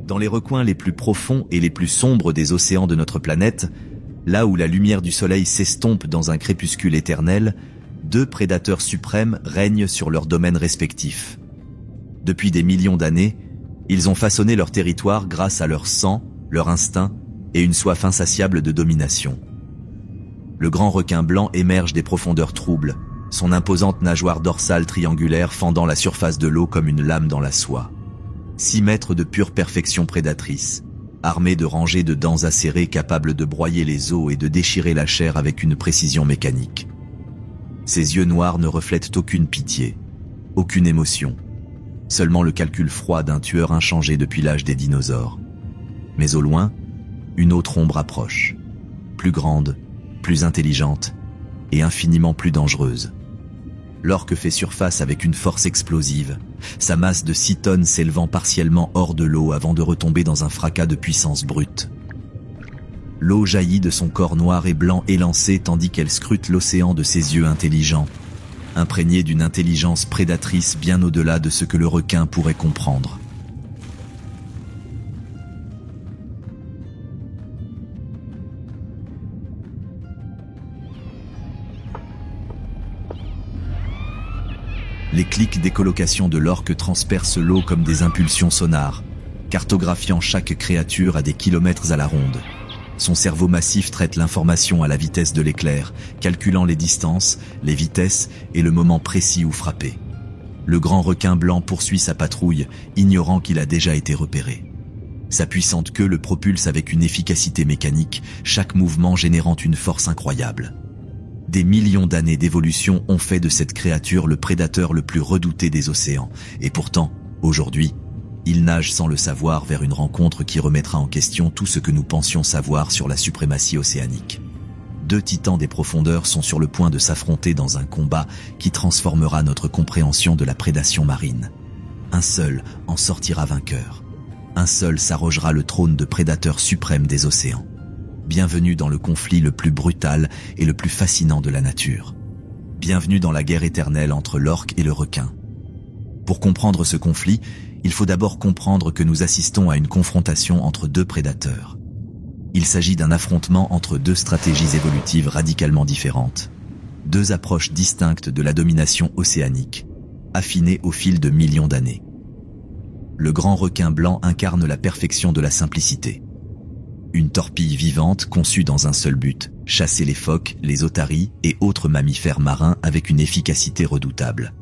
Dans les recoins les plus profonds et les plus sombres des océans de notre planète, là où la lumière du soleil s'estompe dans un crépuscule éternel, deux prédateurs suprêmes règnent sur leurs domaines respectifs. Depuis des millions d'années, ils ont façonné leur territoire grâce à leur sang, leur instinct et une soif insatiable de domination. Le grand requin blanc émerge des profondeurs troubles, son imposante nageoire dorsale triangulaire fendant la surface de l'eau comme une lame dans la soie. 6 mètres de pure perfection prédatrice, armé de rangées de dents acérées capables de broyer les os et de déchirer la chair avec une précision mécanique. Ses yeux noirs ne reflètent aucune pitié, aucune émotion, seulement le calcul froid d'un tueur inchangé depuis l'âge des dinosaures. Mais au loin, une autre ombre approche, plus grande, plus intelligente et infiniment plus dangereuse. L'orque fait surface avec une force explosive, sa masse de 6 tonnes s'élevant partiellement hors de l'eau avant de retomber dans un fracas de puissance brute. L'eau jaillit de son corps noir et blanc élancé tandis qu'elle scrute l'océan de ses yeux intelligents, imprégnés d'une intelligence prédatrice bien au-delà de ce que le requin pourrait comprendre. Les clics d'écholocation de l'orque transpercent l'eau comme des impulsions sonores, cartographiant chaque créature à des kilomètres à la ronde. Son cerveau massif traite l'information à la vitesse de l'éclair, calculant les distances, les vitesses et le moment précis où frapper. Le grand requin blanc poursuit sa patrouille, ignorant qu'il a déjà été repéré. Sa puissante queue le propulse avec une efficacité mécanique, chaque mouvement générant une force incroyable. Des millions d'années d'évolution ont fait de cette créature le prédateur le plus redouté des océans. Et pourtant, aujourd'hui, il nage sans le savoir vers une rencontre qui remettra en question tout ce que nous pensions savoir sur la suprématie océanique. Deux titans des profondeurs sont sur le point de s'affronter dans un combat qui transformera notre compréhension de la prédation marine. Un seul en sortira vainqueur. Un seul s'arrogera le trône de prédateur suprême des océans. Bienvenue dans le conflit le plus brutal et le plus fascinant de la nature. Bienvenue dans la guerre éternelle entre l'orque et le requin. Pour comprendre ce conflit, il faut d'abord comprendre que nous assistons à une confrontation entre deux prédateurs. Il s'agit d'un affrontement entre deux stratégies évolutives radicalement différentes. Deux approches distinctes de la domination océanique, affinées au fil de millions d'années. Le grand requin blanc incarne la perfection de la simplicité. Une torpille vivante conçue dans un seul but, chasser les phoques, les otaries et autres mammifères marins avec une efficacité redoutable.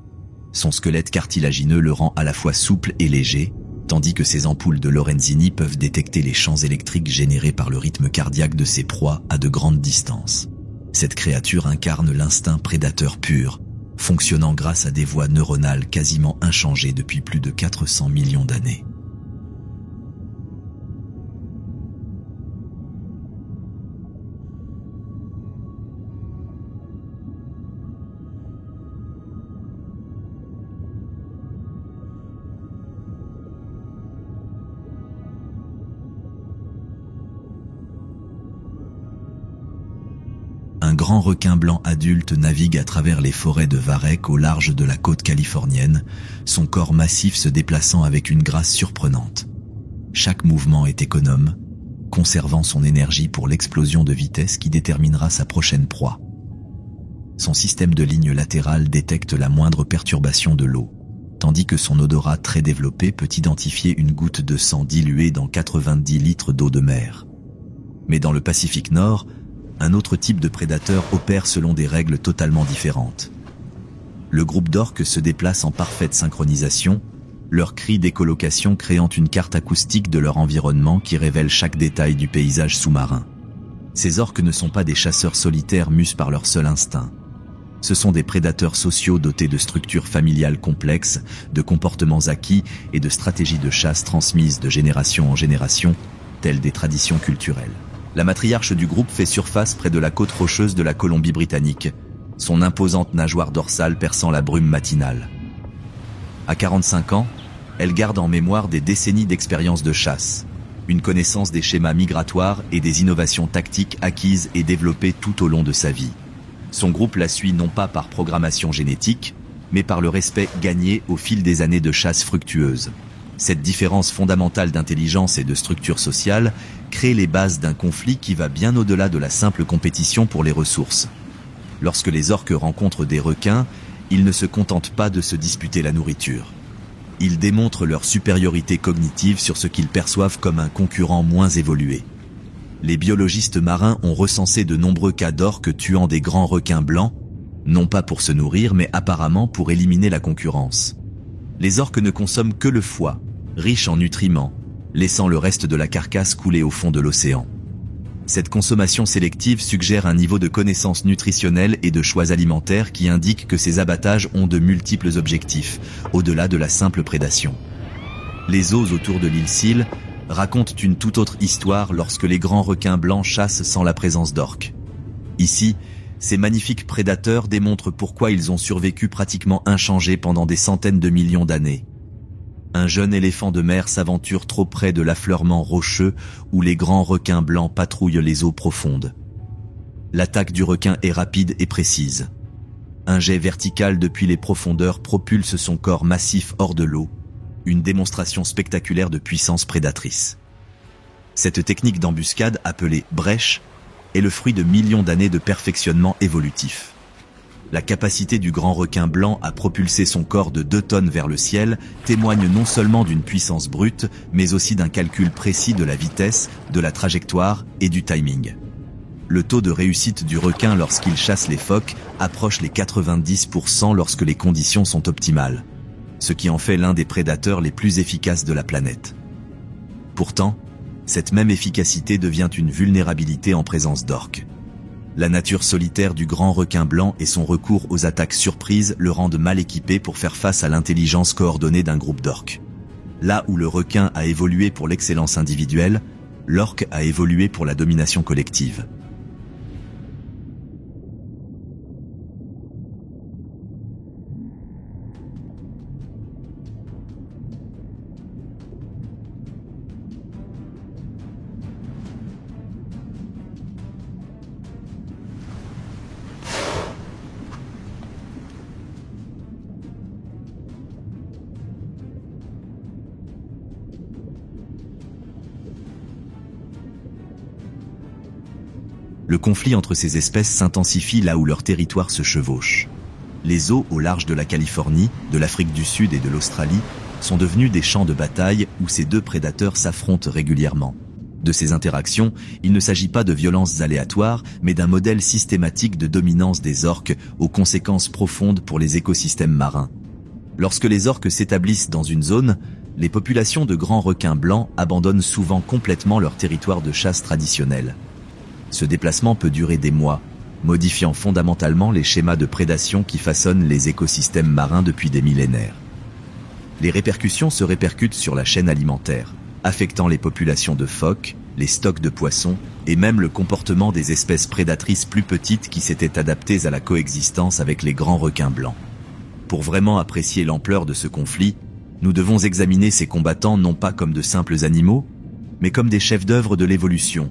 Son squelette cartilagineux le rend à la fois souple et léger, tandis que ses ampoules de Lorenzini peuvent détecter les champs électriques générés par le rythme cardiaque de ses proies à de grandes distances. Cette créature incarne l'instinct prédateur pur, fonctionnant grâce à des voies neuronales quasiment inchangées depuis plus de 400 millions d'années. Un grand requin blanc adulte navigue à travers les forêts de Varech au large de la côte californienne, son corps massif se déplaçant avec une grâce surprenante. Chaque mouvement est économe, conservant son énergie pour l'explosion de vitesse qui déterminera sa prochaine proie. Son système de lignes latérales détecte la moindre perturbation de l'eau, tandis que son odorat très développé peut identifier une goutte de sang diluée dans 90 litres d'eau de mer. Mais dans le Pacifique Nord, un autre type de prédateur opère selon des règles totalement différentes. Le groupe d'orques se déplace en parfaite synchronisation, leurs cris d'écholocation créant une carte acoustique de leur environnement qui révèle chaque détail du paysage sous-marin. Ces orques ne sont pas des chasseurs solitaires mus par leur seul instinct. Ce sont des prédateurs sociaux dotés de structures familiales complexes, de comportements acquis et de stratégies de chasse transmises de génération en génération, telles des traditions culturelles. La matriarche du groupe fait surface près de la côte rocheuse de la Colombie-Britannique, son imposante nageoire dorsale perçant la brume matinale. À 45 ans, elle garde en mémoire des décennies d'expérience de chasse, une connaissance des schémas migratoires et des innovations tactiques acquises et développées tout au long de sa vie. Son groupe la suit non pas par programmation génétique, mais par le respect gagné au fil des années de chasse fructueuse. Cette différence fondamentale d'intelligence et de structure sociale crée les bases d'un conflit qui va bien au-delà de la simple compétition pour les ressources. Lorsque les orques rencontrent des requins, ils ne se contentent pas de se disputer la nourriture. Ils démontrent leur supériorité cognitive sur ce qu'ils perçoivent comme un concurrent moins évolué. Les biologistes marins ont recensé de nombreux cas d'orques tuant des grands requins blancs, non pas pour se nourrir mais apparemment pour éliminer la concurrence. Les orques ne consomment que le foie, riche en nutriments, laissant le reste de la carcasse couler au fond de l'océan. Cette consommation sélective suggère un niveau de connaissance nutritionnelle et de choix alimentaires qui indique que ces abattages ont de multiples objectifs, au-delà de la simple prédation. Les eaux autour de l'île Seal racontent une toute autre histoire lorsque les grands requins blancs chassent sans la présence d'orques. Ici, ces magnifiques prédateurs démontrent pourquoi ils ont survécu pratiquement inchangés pendant des centaines de millions d'années. Un jeune éléphant de mer s'aventure trop près de l'affleurement rocheux où les grands requins blancs patrouillent les eaux profondes. L'attaque du requin est rapide et précise. Un jet vertical depuis les profondeurs propulse son corps massif hors de l'eau, une démonstration spectaculaire de puissance prédatrice. Cette technique d'embuscade, appelée brèche, est le fruit de millions d'années de perfectionnement évolutif. La capacité du grand requin blanc à propulser son corps de 2 tonnes vers le ciel témoigne non seulement d'une puissance brute, mais aussi d'un calcul précis de la vitesse, de la trajectoire et du timing. Le taux de réussite du requin lorsqu'il chasse les phoques approche les 90% lorsque les conditions sont optimales, ce qui en fait l'un des prédateurs les plus efficaces de la planète. Pourtant, cette même efficacité devient une vulnérabilité en présence d'orques. La nature solitaire du grand requin blanc et son recours aux attaques surprises le rendent mal équipé pour faire face à l'intelligence coordonnée d'un groupe d'orques. Là où le requin a évolué pour l'excellence individuelle, l'orque a évolué pour la domination collective. Le conflit entre ces espèces s'intensifie là où leurs territoires se chevauchent. Les eaux au large de la Californie, de l'Afrique du Sud et de l'Australie sont devenus des champs de bataille où ces deux prédateurs s'affrontent régulièrement. De ces interactions, il ne s'agit pas de violences aléatoires, mais d'un modèle systématique de dominance des orques aux conséquences profondes pour les écosystèmes marins. Lorsque les orques s'établissent dans une zone, les populations de grands requins blancs abandonnent souvent complètement leur territoire de chasse traditionnel. Ce déplacement peut durer des mois, modifiant fondamentalement les schémas de prédation qui façonnent les écosystèmes marins depuis des millénaires. Les répercussions se répercutent sur la chaîne alimentaire, affectant les populations de phoques, les stocks de poissons et même le comportement des espèces prédatrices plus petites qui s'étaient adaptées à la coexistence avec les grands requins blancs. Pour vraiment apprécier l'ampleur de ce conflit, nous devons examiner ces combattants non pas comme de simples animaux, mais comme des chefs d'œuvre de l'évolution,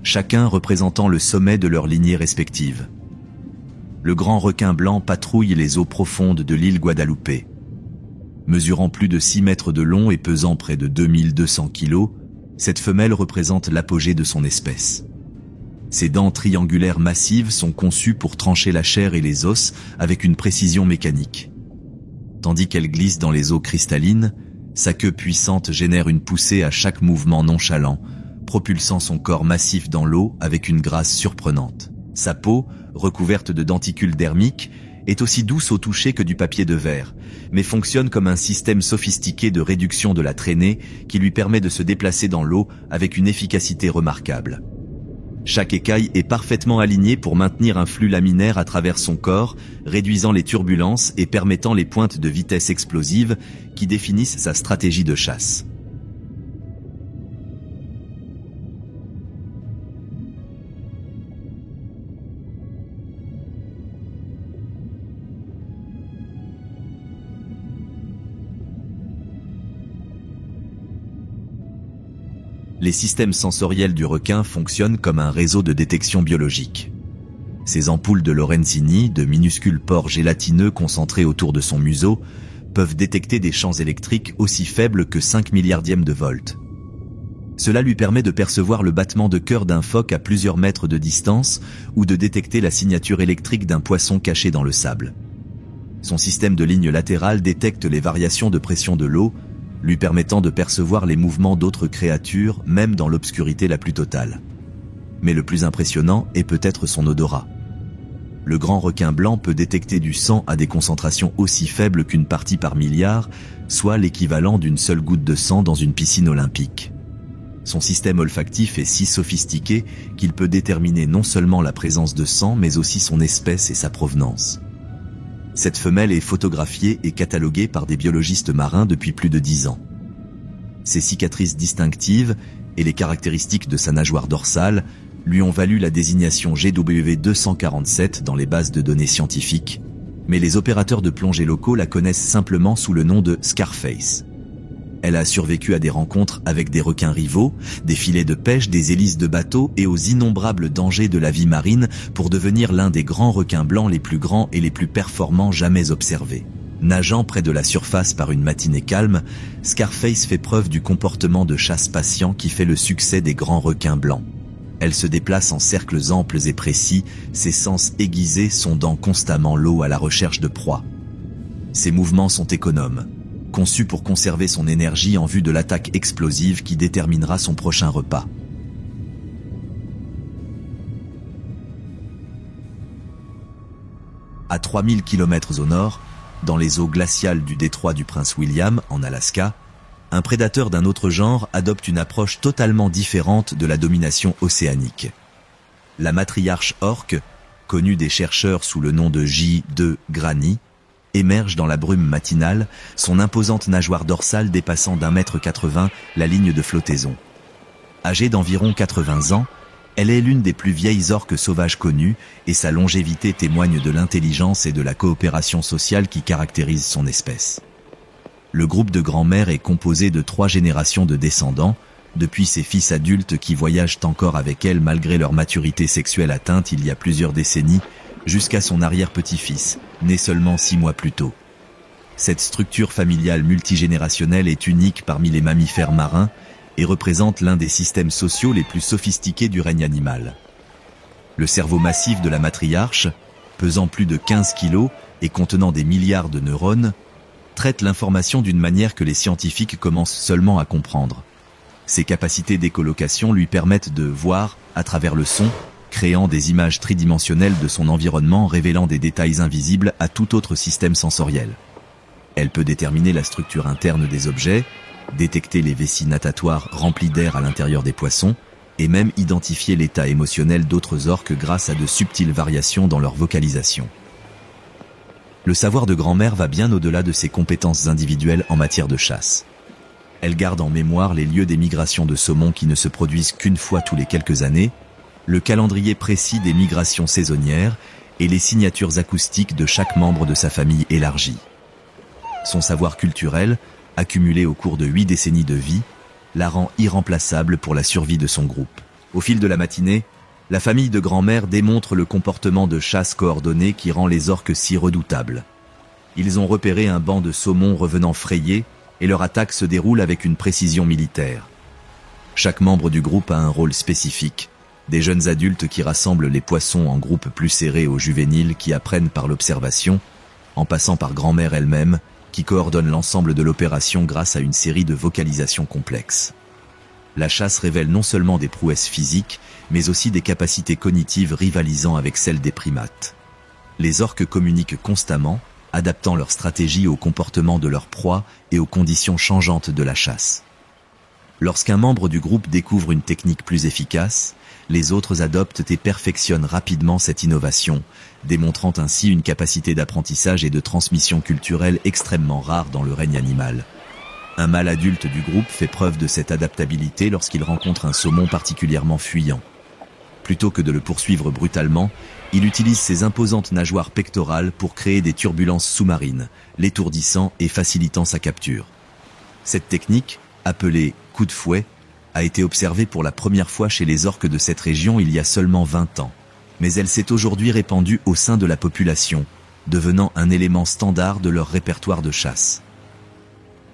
chacun représentant le sommet de leur lignée respective. Le grand requin blanc patrouille les eaux profondes de l'île Guadeloupe. Mesurant plus de 6 mètres de long et pesant près de 2200 kilos, cette femelle représente l'apogée de son espèce. Ses dents triangulaires massives sont conçues pour trancher la chair et les os avec une précision mécanique. Tandis qu'elle glisse dans les eaux cristallines, sa queue puissante génère une poussée à chaque mouvement nonchalant, propulsant son corps massif dans l'eau avec une grâce surprenante. Sa peau, recouverte de denticules dermiques, est aussi douce au toucher que du papier de verre, mais fonctionne comme un système sophistiqué de réduction de la traînée qui lui permet de se déplacer dans l'eau avec une efficacité remarquable. Chaque écaille est parfaitement alignée pour maintenir un flux laminaire à travers son corps, réduisant les turbulences et permettant les pointes de vitesse explosive qui définissent sa stratégie de chasse. Les systèmes sensoriels du requin fonctionnent comme un réseau de détection biologique. Ces ampoules de Lorenzini, de minuscules pores gélatineux concentrés autour de son museau, peuvent détecter des champs électriques aussi faibles que 5 milliardièmes de volts. Cela lui permet de percevoir le battement de cœur d'un phoque à plusieurs mètres de distance ou de détecter la signature électrique d'un poisson caché dans le sable. Son système de lignes latérales détecte les variations de pression de l'eau, lui permettant de percevoir les mouvements d'autres créatures, même dans l'obscurité la plus totale. Mais le plus impressionnant est peut-être son odorat. Le grand requin blanc peut détecter du sang à des concentrations aussi faibles qu'une partie par milliard, soit l'équivalent d'une seule goutte de sang dans une piscine olympique. Son système olfactif est si sophistiqué qu'il peut déterminer non seulement la présence de sang, mais aussi son espèce et sa provenance. Cette femelle est photographiée et cataloguée par des biologistes marins depuis plus de 10 ans. Ses cicatrices distinctives et les caractéristiques de sa nageoire dorsale lui ont valu la désignation GW247 dans les bases de données scientifiques, mais les opérateurs de plongée locaux la connaissent simplement sous le nom de Scarface. Elle a survécu à des rencontres avec des requins rivaux, des filets de pêche, des hélices de bateaux et aux innombrables dangers de la vie marine pour devenir l'un des grands requins blancs les plus grands et les plus performants jamais observés. Nageant près de la surface par une matinée calme, Scarface fait preuve du comportement de chasse patient qui fait le succès des grands requins blancs. Elle se déplace en cercles amples et précis, ses sens aiguisés sondant constamment l'eau à la recherche de proies. Ses mouvements sont économes, conçu pour conserver son énergie en vue de l'attaque explosive qui déterminera son prochain repas. À 3000 km au nord, dans les eaux glaciales du détroit du Prince William, en Alaska, un prédateur d'un autre genre adopte une approche totalement différente de la domination océanique. La matriarche orque, connue des chercheurs sous le nom de J2 Granny, émerge dans la brume matinale, son imposante nageoire dorsale dépassant d'1,80 m la ligne de flottaison. Âgée d'environ 80 ans, elle est l'une des plus vieilles orques sauvages connues et sa longévité témoigne de l'intelligence et de la coopération sociale qui caractérisent son espèce. Le groupe de grand-mère est composé de 3 générations de descendants, depuis ses fils adultes qui voyagent encore avec elle malgré leur maturité sexuelle atteinte il y a plusieurs décennies, jusqu'à son arrière-petit-fils, né seulement 6 mois plus tôt. Cette structure familiale multigénérationnelle est unique parmi les mammifères marins et représente l'un des systèmes sociaux les plus sophistiqués du règne animal. Le cerveau massif de la matriarche, pesant plus de 15 kilos et contenant des milliards de neurones, traite l'information d'une manière que les scientifiques commencent seulement à comprendre. Ses capacités d'écholocation lui permettent de voir, à travers le son, créant des images tridimensionnelles de son environnement révélant des détails invisibles à tout autre système sensoriel. Elle peut déterminer la structure interne des objets, détecter les vessies natatoires remplies d'air à l'intérieur des poissons, et même identifier l'état émotionnel d'autres orques grâce à de subtiles variations dans leur vocalisation. Le savoir de grand-mère va bien au-delà de ses compétences individuelles en matière de chasse. Elle garde en mémoire les lieux des migrations de saumons qui ne se produisent qu'une fois tous les quelques années, le calendrier précis des migrations saisonnières et les signatures acoustiques de chaque membre de sa famille élargie. Son savoir culturel, accumulé au cours de 8 décennies de vie, la rend irremplaçable pour la survie de son groupe. Au fil de la matinée, la famille de grand-mère démontre le comportement de chasse coordonné qui rend les orques si redoutables. Ils ont repéré un banc de saumons revenant frayés et leur attaque se déroule avec une précision militaire. Chaque membre du groupe a un rôle spécifique. Des jeunes adultes qui rassemblent les poissons en groupes plus serrés aux juvéniles qui apprennent par l'observation, en passant par grand-mère elle-même, qui coordonne l'ensemble de l'opération grâce à une série de vocalisations complexes. La chasse révèle non seulement des prouesses physiques, mais aussi des capacités cognitives rivalisant avec celles des primates. Les orques communiquent constamment, adaptant leur stratégie au comportement de leur proie et aux conditions changeantes de la chasse. Lorsqu'un membre du groupe découvre une technique plus efficace, les autres adoptent et perfectionnent rapidement cette innovation, démontrant ainsi une capacité d'apprentissage et de transmission culturelle extrêmement rare dans le règne animal. Un mâle adulte du groupe fait preuve de cette adaptabilité lorsqu'il rencontre un saumon particulièrement fuyant. Plutôt que de le poursuivre brutalement, il utilise ses imposantes nageoires pectorales pour créer des turbulences sous-marines, l'étourdissant et facilitant sa capture. Cette technique, appelée « coup de fouet », a été observée pour la première fois chez les orques de cette région il y a seulement 20 ans. Mais elle s'est aujourd'hui répandue au sein de la population, devenant un élément standard de leur répertoire de chasse.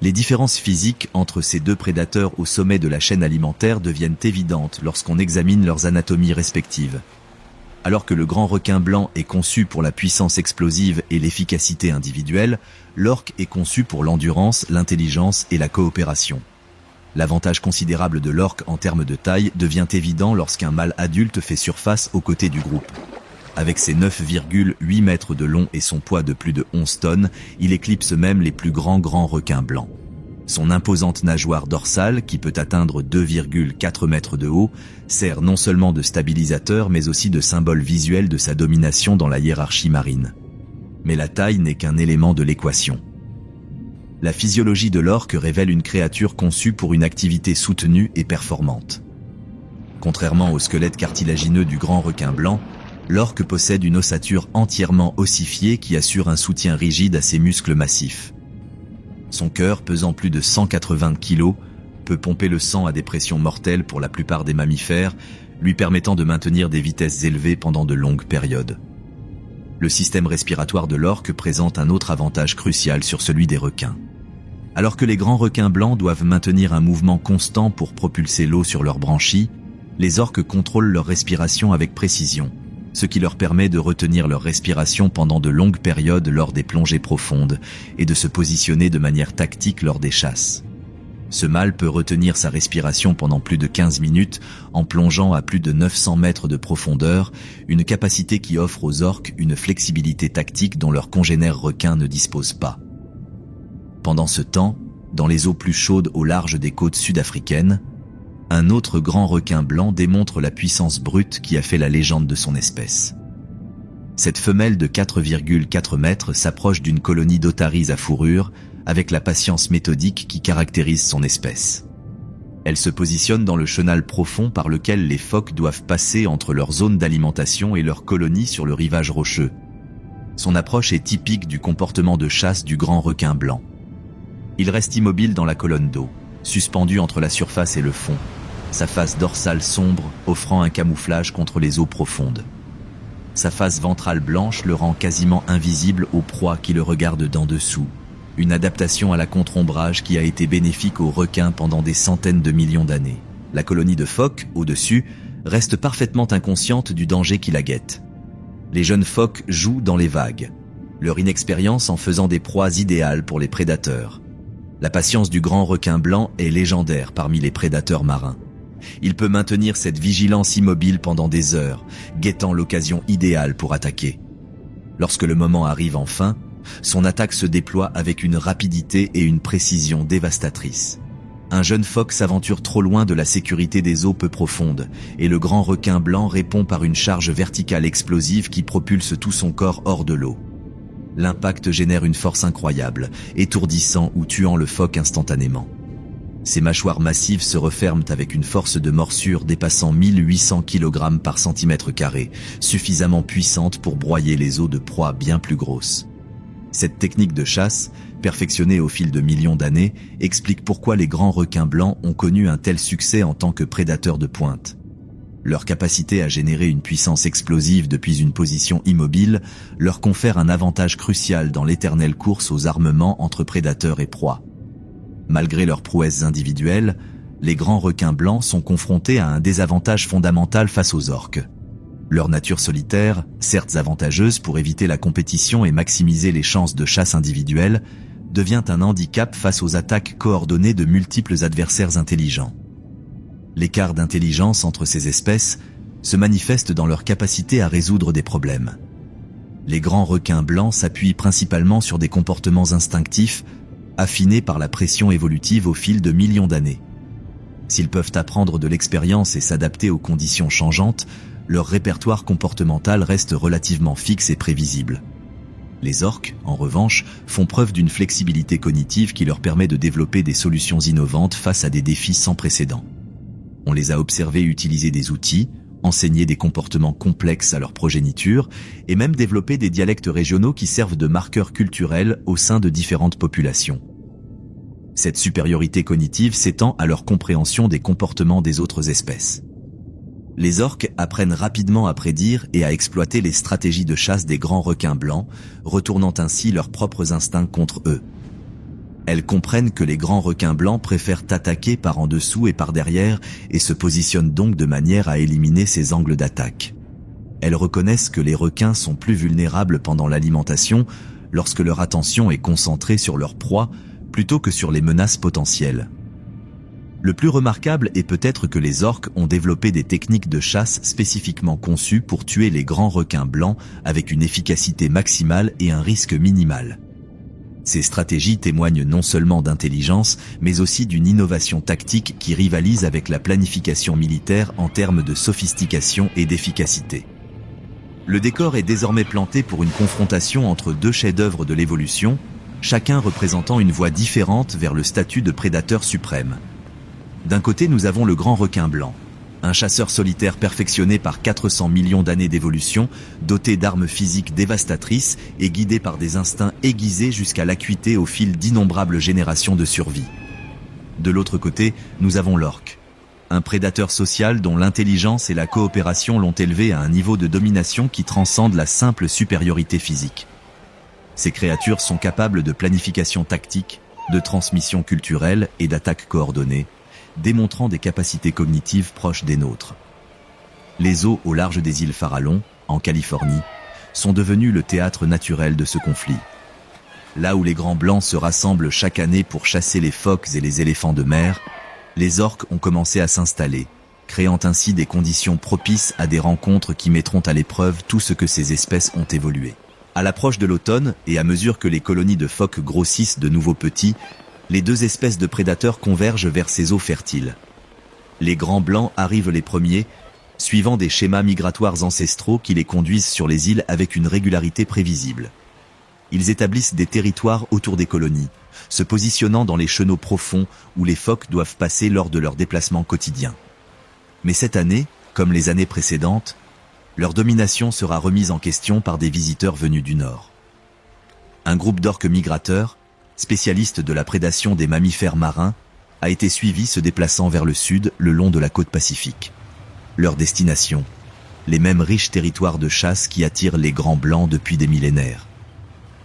Les différences physiques entre ces deux prédateurs au sommet de la chaîne alimentaire deviennent évidentes lorsqu'on examine leurs anatomies respectives. Alors que le grand requin blanc est conçu pour la puissance explosive et l'efficacité individuelle, l'orque est conçu pour l'endurance, l'intelligence et la coopération. L'avantage considérable de l'orque en termes de taille devient évident lorsqu'un mâle adulte fait surface aux côtés du groupe. Avec ses 9,8 mètres de long et son poids de plus de 11 tonnes, il éclipse même les plus grands requins blancs. Son imposante nageoire dorsale, qui peut atteindre 2,4 mètres de haut, sert non seulement de stabilisateur mais aussi de symbole visuel de sa domination dans la hiérarchie marine. Mais la taille n'est qu'un élément de l'équation. La physiologie de l'orque révèle une créature conçue pour une activité soutenue et performante. Contrairement au squelette cartilagineux du grand requin blanc, l'orque possède une ossature entièrement ossifiée qui assure un soutien rigide à ses muscles massifs. Son cœur, pesant plus de 180 kg, peut pomper le sang à des pressions mortelles pour la plupart des mammifères, lui permettant de maintenir des vitesses élevées pendant de longues périodes. Le système respiratoire de l'orque présente un autre avantage crucial sur celui des requins. Alors que les grands requins blancs doivent maintenir un mouvement constant pour propulser l'eau sur leurs branchies, les orques contrôlent leur respiration avec précision, ce qui leur permet de retenir leur respiration pendant de longues périodes lors des plongées profondes et de se positionner de manière tactique lors des chasses. Ce mâle peut retenir sa respiration pendant plus de 15 minutes en plongeant à plus de 900 mètres de profondeur, une capacité qui offre aux orques une flexibilité tactique dont leurs congénères requins ne disposent pas. Pendant ce temps, dans les eaux plus chaudes au large des côtes sud-africaines, un autre grand requin blanc démontre la puissance brute qui a fait la légende de son espèce. Cette femelle de 4,4 mètres s'approche d'une colonie d'otaries à fourrure avec la patience méthodique qui caractérise son espèce. Elle se positionne dans le chenal profond par lequel les phoques doivent passer entre leur zone d'alimentation et leur colonie sur le rivage rocheux. Son approche est typique du comportement de chasse du grand requin blanc. Il reste immobile dans la colonne d'eau, suspendu entre la surface et le fond, sa face dorsale sombre offrant un camouflage contre les eaux profondes. Sa face ventrale blanche le rend quasiment invisible aux proies qui le regardent d'en dessous, une adaptation à la contre-ombrage qui a été bénéfique aux requins pendant des centaines de millions d'années. La colonie de phoques, au-dessus, reste parfaitement inconsciente du danger qui la guette. Les jeunes phoques jouent dans les vagues, leur inexpérience en faisant des proies idéales pour les prédateurs. La patience du grand requin blanc est légendaire parmi les prédateurs marins. Il peut maintenir cette vigilance immobile pendant des heures, guettant l'occasion idéale pour attaquer. Lorsque le moment arrive enfin, son attaque se déploie avec une rapidité et une précision dévastatrices. Un jeune phoque s'aventure trop loin de la sécurité des eaux peu profondes, et le grand requin blanc répond par une charge verticale explosive qui propulse tout son corps hors de l'eau. L'impact génère une force incroyable, étourdissant ou tuant le phoque instantanément. Ses mâchoires massives se referment avec une force de morsure dépassant 1800 kg par centimètre carré, suffisamment puissante pour broyer les os de proies bien plus grosses. Cette technique de chasse, perfectionnée au fil de millions d'années, explique pourquoi les grands requins blancs ont connu un tel succès en tant que prédateurs de pointe. Leur capacité à générer une puissance explosive depuis une position immobile leur confère un avantage crucial dans l'éternelle course aux armements entre prédateurs et proies. Malgré leurs prouesses individuelles, les grands requins blancs sont confrontés à un désavantage fondamental face aux orques. Leur nature solitaire, certes avantageuse pour éviter la compétition et maximiser les chances de chasse individuelle, devient un handicap face aux attaques coordonnées de multiples adversaires intelligents. L'écart d'intelligence entre ces espèces se manifeste dans leur capacité à résoudre des problèmes. Les grands requins blancs s'appuient principalement sur des comportements instinctifs affinés par la pression évolutive au fil de millions d'années. S'ils peuvent apprendre de l'expérience et s'adapter aux conditions changeantes, leur répertoire comportemental reste relativement fixe et prévisible. Les orques, en revanche, font preuve d'une flexibilité cognitive qui leur permet de développer des solutions innovantes face à des défis sans précédent. On les a observés utiliser des outils, enseigner des comportements complexes à leur progéniture et même développer des dialectes régionaux qui servent de marqueurs culturels au sein de différentes populations. Cette supériorité cognitive s'étend à leur compréhension des comportements des autres espèces. Les orques apprennent rapidement à prédire et à exploiter les stratégies de chasse des grands requins blancs, retournant ainsi leurs propres instincts contre eux. Elles comprennent que les grands requins blancs préfèrent attaquer par en dessous et par derrière et se positionnent donc de manière à éliminer ces angles d'attaque. Elles reconnaissent que les requins sont plus vulnérables pendant l'alimentation lorsque leur attention est concentrée sur leur proie plutôt que sur les menaces potentielles. Le plus remarquable est peut-être que les orques ont développé des techniques de chasse spécifiquement conçues pour tuer les grands requins blancs avec une efficacité maximale et un risque minimal. Ces stratégies témoignent non seulement d'intelligence, mais aussi d'une innovation tactique qui rivalise avec la planification militaire en termes de sophistication et d'efficacité. Le décor est désormais planté pour une confrontation entre deux chefs-d'œuvre de l'évolution, chacun représentant une voie différente vers le statut de prédateur suprême. D'un côté, nous avons le grand requin blanc, un chasseur solitaire perfectionné par 400 millions d'années d'évolution, doté d'armes physiques dévastatrices et guidé par des instincts aiguisés jusqu'à l'acuité au fil d'innombrables générations de survie. De l'autre côté, nous avons l'orque, un prédateur social dont l'intelligence et la coopération l'ont élevé à un niveau de domination qui transcende la simple supériorité physique. Ces créatures sont capables de planification tactique, de transmission culturelle et d'attaque coordonnée, démontrant des capacités cognitives proches des nôtres. Les eaux au large des îles Farallon, en Californie, sont devenues le théâtre naturel de ce conflit. Là où les grands blancs se rassemblent chaque année pour chasser les phoques et les éléphants de mer, les orques ont commencé à s'installer, créant ainsi des conditions propices à des rencontres qui mettront à l'épreuve tout ce que ces espèces ont évolué. À l'approche de l'automne, et à mesure que les colonies de phoques grossissent de nouveaux petits, les deux espèces de prédateurs convergent vers ces eaux fertiles. Les grands blancs arrivent les premiers, suivant des schémas migratoires ancestraux qui les conduisent sur les îles avec une régularité prévisible. Ils établissent des territoires autour des colonies, se positionnant dans les chenaux profonds où les phoques doivent passer lors de leurs déplacements quotidiens. Mais cette année, comme les années précédentes, leur domination sera remise en question par des visiteurs venus du nord. Un groupe d'orques migrateurs, spécialistes de la prédation des mammifères marins, a été suivi se déplaçant vers le sud le long de la côte pacifique. Leur destination, les mêmes riches territoires de chasse qui attirent les grands blancs depuis des millénaires.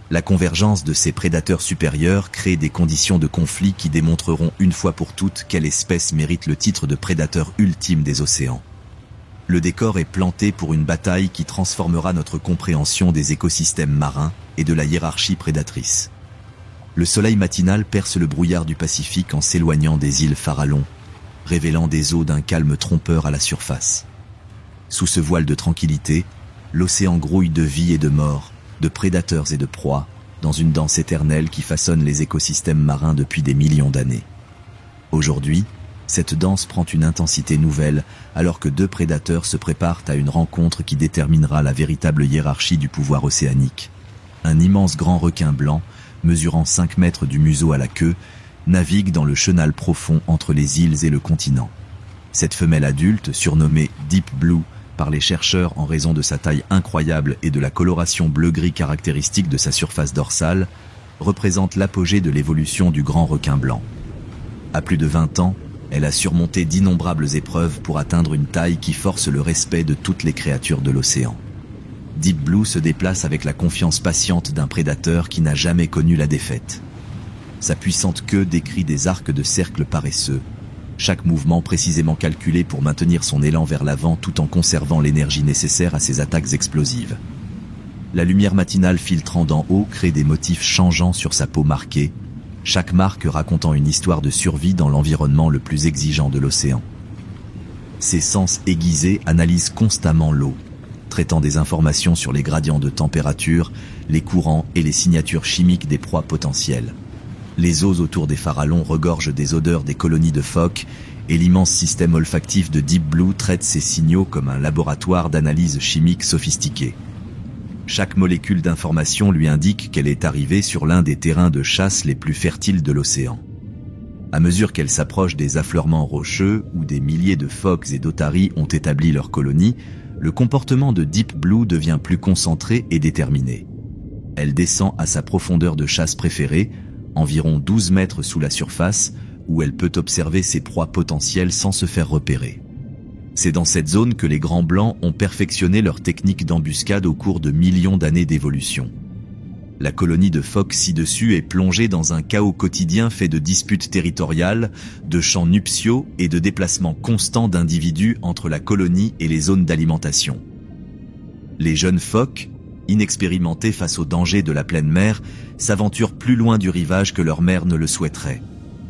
La convergence de ces prédateurs supérieurs crée des conditions de conflit qui démontreront une fois pour toutes quelle espèce mérite le titre de prédateur ultime des océans. Le décor est planté pour une bataille qui transformera notre compréhension des écosystèmes marins et de la hiérarchie prédatrice. Le soleil matinal perce le brouillard du Pacifique en s'éloignant des îles Farallon, révélant des eaux d'un calme trompeur à la surface. Sous ce voile de tranquillité, l'océan grouille de vie et de mort, de prédateurs et de proies, dans une danse éternelle qui façonne les écosystèmes marins depuis des millions d'années. Aujourd'hui, cette danse prend une intensité nouvelle alors que deux prédateurs se préparent à une rencontre qui déterminera la véritable hiérarchie du pouvoir océanique. Un immense grand requin blanc, mesurant 5 mètres du museau à la queue, navigue dans le chenal profond entre les îles et le continent. Cette femelle adulte, surnommée Deep Blue par les chercheurs en raison de sa taille incroyable et de la coloration bleu-gris caractéristique de sa surface dorsale, représente l'apogée de l'évolution du grand requin blanc. À plus de 20 ans, elle a surmonté d'innombrables épreuves pour atteindre une taille qui force le respect de toutes les créatures de l'océan. Deep Blue se déplace avec la confiance patiente d'un prédateur qui n'a jamais connu la défaite. Sa puissante queue décrit des arcs de cercle paresseux, chaque mouvement précisément calculé pour maintenir son élan vers l'avant tout en conservant l'énergie nécessaire à ses attaques explosives. La lumière matinale filtrant d'en haut crée des motifs changeants sur sa peau marquée, chaque marque racontant une histoire de survie dans l'environnement le plus exigeant de l'océan. Ses sens aiguisés analysent constamment l'eau, traitant des informations sur les gradients de température, les courants et les signatures chimiques des proies potentielles. Les eaux autour des Farallons regorgent des odeurs des colonies de phoques et l'immense système olfactif de Deep Blue traite ces signaux comme un laboratoire d'analyse chimique sophistiqué. Chaque molécule d'information lui indique qu'elle est arrivée sur l'un des terrains de chasse les plus fertiles de l'océan. À mesure qu'elle s'approche des affleurements rocheux où des milliers de phoques et d'otaries ont établi leur colonie, le comportement de Deep Blue devient plus concentré et déterminé. Elle descend à sa profondeur de chasse préférée, environ 12 mètres sous la surface, où elle peut observer ses proies potentielles sans se faire repérer. C'est dans cette zone que les Grands Blancs ont perfectionné leur technique d'embuscade au cours de millions d'années d'évolution. La colonie de phoques ci-dessus est plongée dans un chaos quotidien fait de disputes territoriales, de champs nuptiaux et de déplacements constants d'individus entre la colonie et les zones d'alimentation. Les jeunes phoques, inexpérimentés face aux dangers de la pleine mer, s'aventurent plus loin du rivage que leur mère ne le souhaiterait.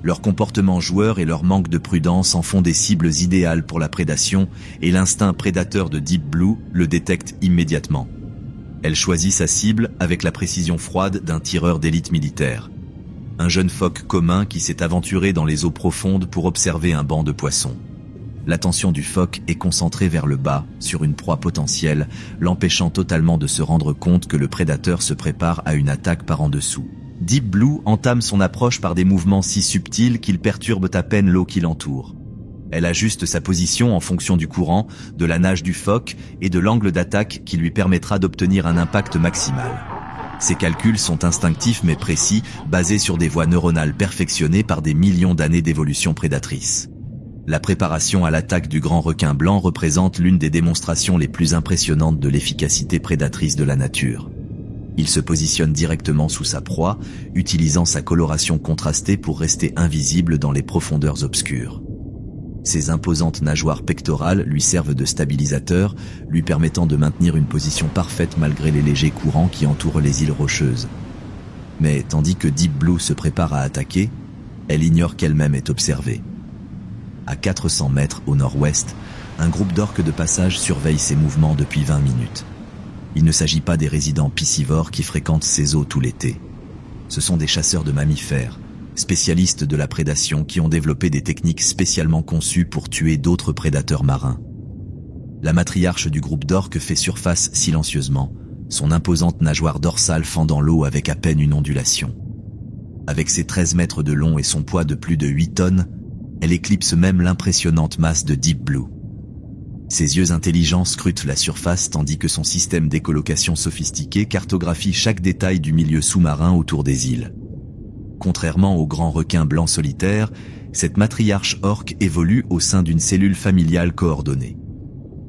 Leur comportement joueur et leur manque de prudence en font des cibles idéales pour la prédation, et l'instinct prédateur de Deep Blue le détecte immédiatement. Elle choisit sa cible avec la précision froide d'un tireur d'élite militaire. Un jeune phoque commun qui s'est aventuré dans les eaux profondes pour observer un banc de poissons. L'attention du phoque est concentrée vers le bas, sur une proie potentielle, l'empêchant totalement de se rendre compte que le prédateur se prépare à une attaque par en dessous. Deep Blue entame son approche par des mouvements si subtils qu'ils perturbent à peine l'eau qui l'entoure. Elle ajuste sa position en fonction du courant, de la nage du phoque et de l'angle d'attaque qui lui permettra d'obtenir un impact maximal. Ces calculs sont instinctifs mais précis, basés sur des voies neuronales perfectionnées par des millions d'années d'évolution prédatrice. La préparation à l'attaque du grand requin blanc représente l'une des démonstrations les plus impressionnantes de l'efficacité prédatrice de la nature. Il se positionne directement sous sa proie, utilisant sa coloration contrastée pour rester invisible dans les profondeurs obscures. Ses imposantes nageoires pectorales lui servent de stabilisateur, lui permettant de maintenir une position parfaite malgré les légers courants qui entourent les îles rocheuses. Mais tandis que Deep Blue se prépare à attaquer, elle ignore qu'elle-même est observée. À 400 mètres au nord-ouest, un groupe d'orques de passage surveille ses mouvements depuis 20 minutes. Il ne s'agit pas des résidents piscivores qui fréquentent ces eaux tout l'été. Ce sont des chasseurs de mammifères, spécialistes de la prédation qui ont développé des techniques spécialement conçues pour tuer d'autres prédateurs marins. La matriarche du groupe d'orques fait surface silencieusement, son imposante nageoire dorsale fendant l'eau avec à peine une ondulation. Avec ses 13 mètres de long et son poids de plus de 8 tonnes, elle éclipse même l'impressionnante masse de Deep Blue. Ses yeux intelligents scrutent la surface tandis que son système d'écolocation sophistiqué cartographie chaque détail du milieu sous-marin autour des îles. Contrairement aux grands requins blancs solitaires, cette matriarche orque évolue au sein d'une cellule familiale coordonnée.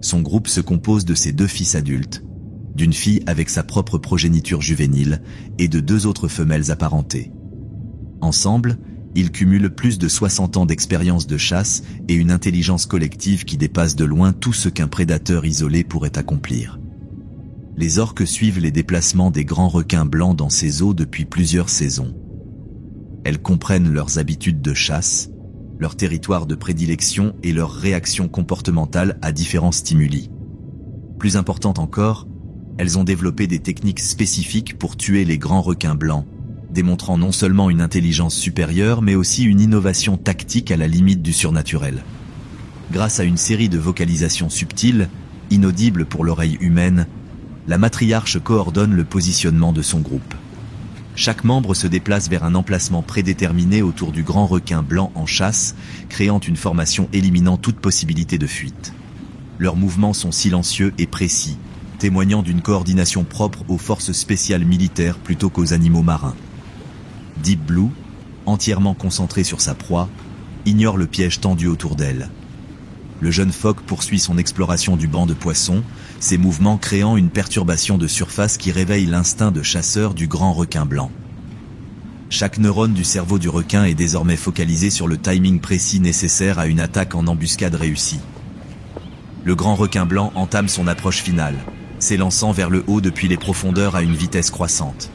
Son groupe se compose de ses 2 fils adultes, d'une fille avec sa propre progéniture juvénile et de 2 autres femelles apparentées. Ensemble, ils cumulent plus de 60 ans d'expérience de chasse et une intelligence collective qui dépasse de loin tout ce qu'un prédateur isolé pourrait accomplir. Les orques suivent les déplacements des grands requins blancs dans ces eaux depuis plusieurs saisons. Elles comprennent leurs habitudes de chasse, leur territoire de prédilection et leurs réactions comportementales à différents stimuli. Plus important encore, elles ont développé des techniques spécifiques pour tuer les grands requins blancs, démontrant non seulement une intelligence supérieure mais aussi une innovation tactique à la limite du surnaturel. Grâce à une série de vocalisations subtiles, inaudibles pour l'oreille humaine, la matriarche coordonne le positionnement de son groupe. Chaque membre se déplace vers un emplacement prédéterminé autour du grand requin blanc en chasse, créant une formation éliminant toute possibilité de fuite. Leurs mouvements sont silencieux et précis, témoignant d'une coordination propre aux forces spéciales militaires plutôt qu'aux animaux marins. Deep Blue, entièrement concentré sur sa proie, ignore le piège tendu autour d'elle. Le jeune phoque poursuit son exploration du banc de poissons, ses mouvements créant une perturbation de surface qui réveille l'instinct de chasseur du grand requin blanc. Chaque neurone du cerveau du requin est désormais focalisé sur le timing précis nécessaire à une attaque en embuscade réussie. Le grand requin blanc entame son approche finale, s'élançant vers le haut depuis les profondeurs à une vitesse croissante.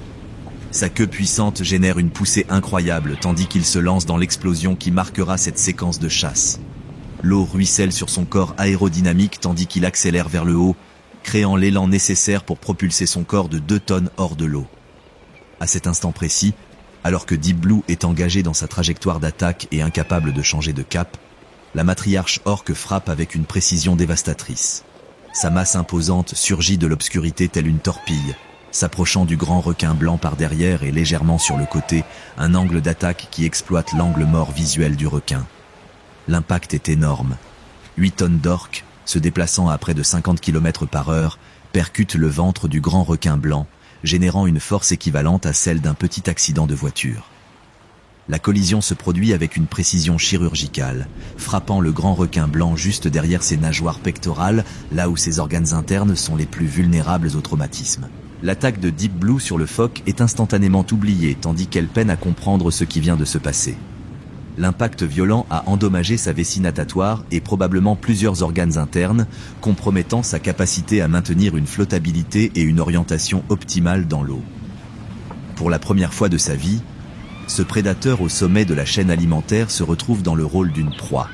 Sa queue puissante génère une poussée incroyable tandis qu'il se lance dans l'explosion qui marquera cette séquence de chasse. L'eau ruisselle sur son corps aérodynamique tandis qu'il accélère vers le haut, créant l'élan nécessaire pour propulser son corps de 2 tonnes hors de l'eau. À cet instant précis, alors que Deep Blue est engagé dans sa trajectoire d'attaque et incapable de changer de cap, la matriarche orque frappe avec une précision dévastatrice. Sa masse imposante surgit de l'obscurité telle une torpille, s'approchant du grand requin blanc par derrière et légèrement sur le côté, un angle d'attaque qui exploite l'angle mort visuel du requin. L'impact est énorme. 8 tonnes d'orques, se déplaçant à près de 50 km/h, percutent le ventre du grand requin blanc, générant une force équivalente à celle d'un petit accident de voiture. La collision se produit avec une précision chirurgicale, frappant le grand requin blanc juste derrière ses nageoires pectorales, là où ses organes internes sont les plus vulnérables au traumatisme. L'attaque de Deep Blue sur le phoque est instantanément oubliée, tandis qu'elle peine à comprendre ce qui vient de se passer. L'impact violent a endommagé sa vessie natatoire et probablement plusieurs organes internes, compromettant sa capacité à maintenir une flottabilité et une orientation optimale dans l'eau. Pour la première fois de sa vie, ce prédateur au sommet de la chaîne alimentaire se retrouve dans le rôle d'une proie.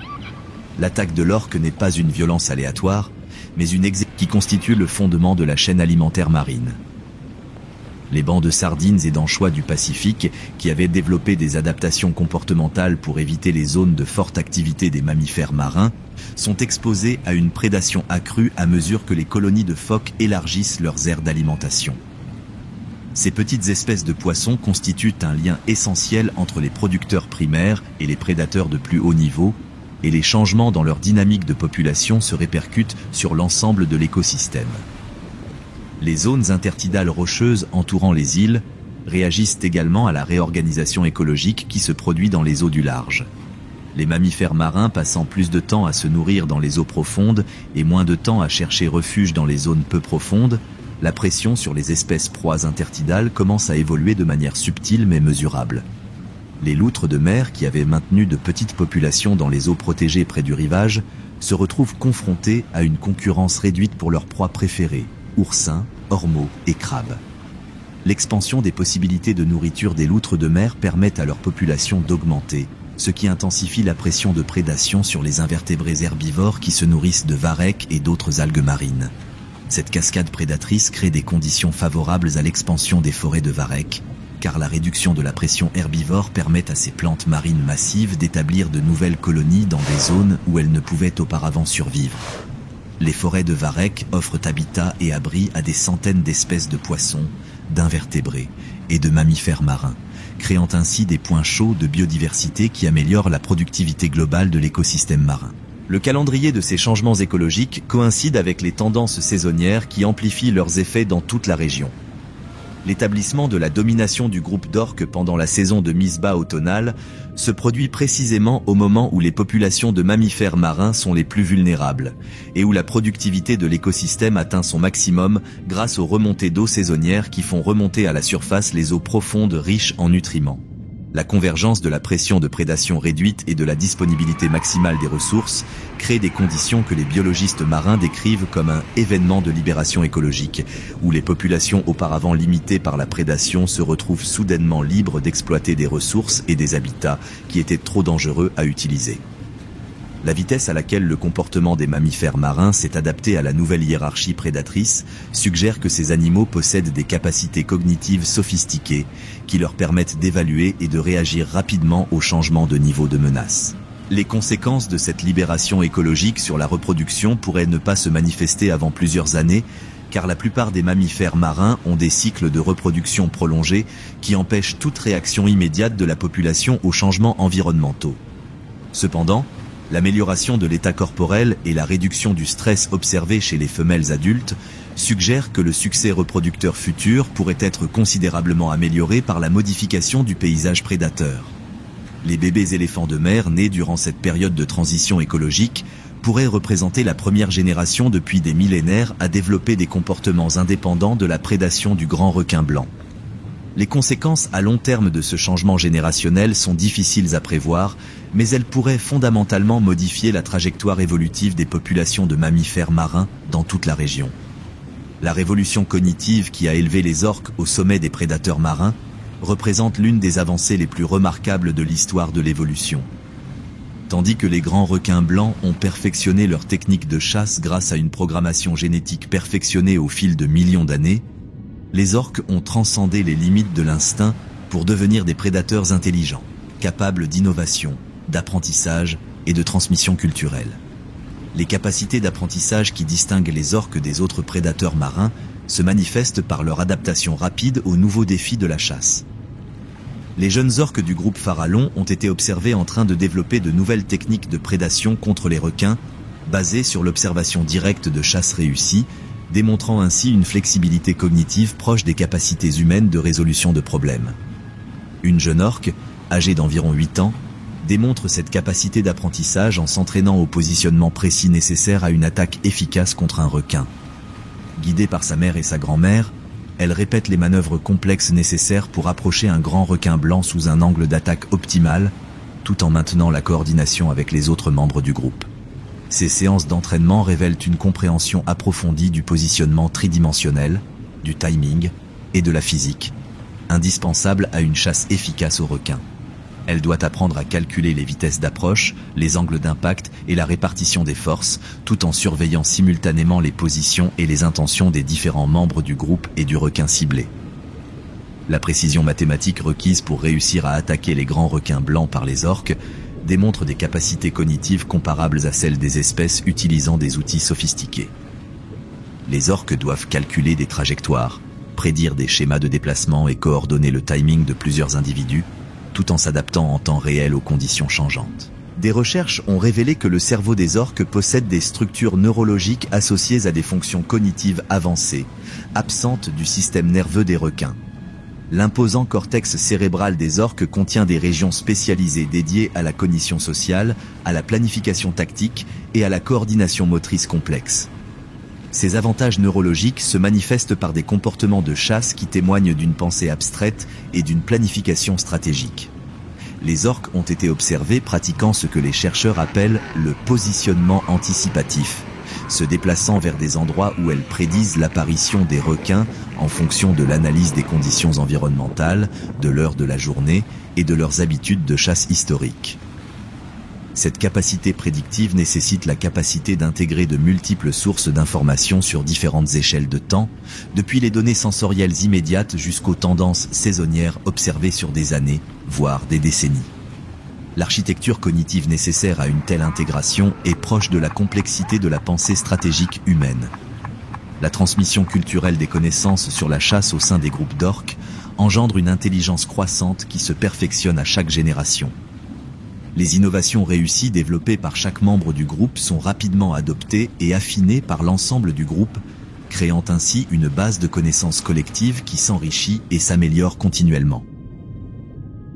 L'attaque de l'orque n'est pas une violence aléatoire, mais une exécution qui constitue le fondement de la chaîne alimentaire marine. Les bancs de sardines et d'anchois du Pacifique, qui avaient développé des adaptations comportementales pour éviter les zones de forte activité des mammifères marins, sont exposés à une prédation accrue à mesure que les colonies de phoques élargissent leurs aires d'alimentation. Ces petites espèces de poissons constituent un lien essentiel entre les producteurs primaires et les prédateurs de plus haut niveau, et les changements dans leur dynamique de population se répercutent sur l'ensemble de l'écosystème. Les zones intertidales rocheuses entourant les îles réagissent également à la réorganisation écologique qui se produit dans les eaux du large. Les mammifères marins passant plus de temps à se nourrir dans les eaux profondes et moins de temps à chercher refuge dans les zones peu profondes, la pression sur les espèces proies intertidales commence à évoluer de manière subtile mais mesurable. Les loutres de mer, qui avaient maintenu de petites populations dans les eaux protégées près du rivage, se retrouvent confrontées à une concurrence réduite pour leurs proies préférées, oursins, ormeaux et crabes. L'expansion des possibilités de nourriture des loutres de mer permet à leur population d'augmenter, ce qui intensifie la pression de prédation sur les invertébrés herbivores qui se nourrissent de varechs et d'autres algues marines. Cette cascade prédatrice crée des conditions favorables à l'expansion des forêts de varechs, car la réduction de la pression herbivore permet à ces plantes marines massives d'établir de nouvelles colonies dans des zones où elles ne pouvaient auparavant survivre. Les forêts de varechs offrent habitat et abri à des centaines d'espèces de poissons, d'invertébrés et de mammifères marins, créant ainsi des points chauds de biodiversité qui améliorent la productivité globale de l'écosystème marin. Le calendrier de ces changements écologiques coïncide avec les tendances saisonnières qui amplifient leurs effets dans toute la région. L'établissement de la domination du groupe d'orques pendant la saison de mise-bas automnale se produit précisément au moment où les populations de mammifères marins sont les plus vulnérables et où la productivité de l'écosystème atteint son maximum grâce aux remontées d'eau saisonnières qui font remonter à la surface les eaux profondes riches en nutriments. La convergence de la pression de prédation réduite et de la disponibilité maximale des ressources crée des conditions que les biologistes marins décrivent comme un événement de libération écologique, où les populations auparavant limitées par la prédation se retrouvent soudainement libres d'exploiter des ressources et des habitats qui étaient trop dangereux à utiliser. La vitesse à laquelle le comportement des mammifères marins s'est adapté à la nouvelle hiérarchie prédatrice suggère que ces animaux possèdent des capacités cognitives sophistiquées qui leur permettent d'évaluer et de réagir rapidement aux changements de niveau de menace. Les conséquences de cette libération écologique sur la reproduction pourraient ne pas se manifester avant plusieurs années, car la plupart des mammifères marins ont des cycles de reproduction prolongés qui empêchent toute réaction immédiate de la population aux changements environnementaux. Cependant, l'amélioration de l'état corporel et la réduction du stress observé chez les femelles adultes suggèrent que le succès reproducteur futur pourrait être considérablement amélioré par la modification du paysage prédateur. Les bébés éléphants de mer nés durant cette période de transition écologique pourraient représenter la première génération depuis des millénaires à développer des comportements indépendants de la prédation du grand requin blanc. Les conséquences à long terme de ce changement générationnel sont difficiles à prévoir, mais elles pourraient fondamentalement modifier la trajectoire évolutive des populations de mammifères marins dans toute la région. La révolution cognitive qui a élevé les orques au sommet des prédateurs marins représente l'une des avancées les plus remarquables de l'histoire de l'évolution. Tandis que les grands requins blancs ont perfectionné leur technique de chasse grâce à une programmation génétique perfectionnée au fil de millions d'années, les orques ont transcendé les limites de l'instinct pour devenir des prédateurs intelligents, capables d'innovation, d'apprentissage et de transmission culturelle. Les capacités d'apprentissage qui distinguent les orques des autres prédateurs marins se manifestent par leur adaptation rapide aux nouveaux défis de la chasse. Les jeunes orques du groupe Farallon ont été observés en train de développer de nouvelles techniques de prédation contre les requins, basées sur l'observation directe de chasse réussie, démontrant ainsi une flexibilité cognitive proche des capacités humaines de résolution de problèmes. Une jeune orque, âgé d'environ 8 ans, démontre cette capacité d'apprentissage en s'entraînant au positionnement précis nécessaire à une attaque efficace contre un requin. Guidée par sa mère et sa grand-mère, elle répète les manœuvres complexes nécessaires pour approcher un grand requin blanc sous un angle d'attaque optimal, tout en maintenant la coordination avec les autres membres du groupe. Ces séances d'entraînement révèlent une compréhension approfondie du positionnement tridimensionnel, du timing et de la physique, indispensable à une chasse efficace au requin. Elle doit apprendre à calculer les vitesses d'approche, les angles d'impact et la répartition des forces, tout en surveillant simultanément les positions et les intentions des différents membres du groupe et du requin ciblé. La précision mathématique requise pour réussir à attaquer les grands requins blancs par les orques démontre des capacités cognitives comparables à celles des espèces utilisant des outils sophistiqués. Les orques doivent calculer des trajectoires, prédire des schémas de déplacement et coordonner le timing de plusieurs individus, tout en s'adaptant en temps réel aux conditions changeantes. Des recherches ont révélé que le cerveau des orques possède des structures neurologiques associées à des fonctions cognitives avancées, absentes du système nerveux des requins. L'imposant cortex cérébral des orques contient des régions spécialisées dédiées à la cognition sociale, à la planification tactique et à la coordination motrice complexe. Ces avantages neurologiques se manifestent par des comportements de chasse qui témoignent d'une pensée abstraite et d'une planification stratégique. Les orques ont été observés pratiquant ce que les chercheurs appellent le positionnement anticipatif, se déplaçant vers des endroits où elles prédisent l'apparition des requins en fonction de l'analyse des conditions environnementales, de l'heure de la journée et de leurs habitudes de chasse historiques. Cette capacité prédictive nécessite la capacité d'intégrer de multiples sources d'informations sur différentes échelles de temps, depuis les données sensorielles immédiates jusqu'aux tendances saisonnières observées sur des années, voire des décennies. L'architecture cognitive nécessaire à une telle intégration est proche de la complexité de la pensée stratégique humaine. La transmission culturelle des connaissances sur la chasse au sein des groupes d'orques engendre une intelligence croissante qui se perfectionne à chaque génération. Les innovations réussies développées par chaque membre du groupe sont rapidement adoptées et affinées par l'ensemble du groupe, créant ainsi une base de connaissances collectives qui s'enrichit et s'améliore continuellement.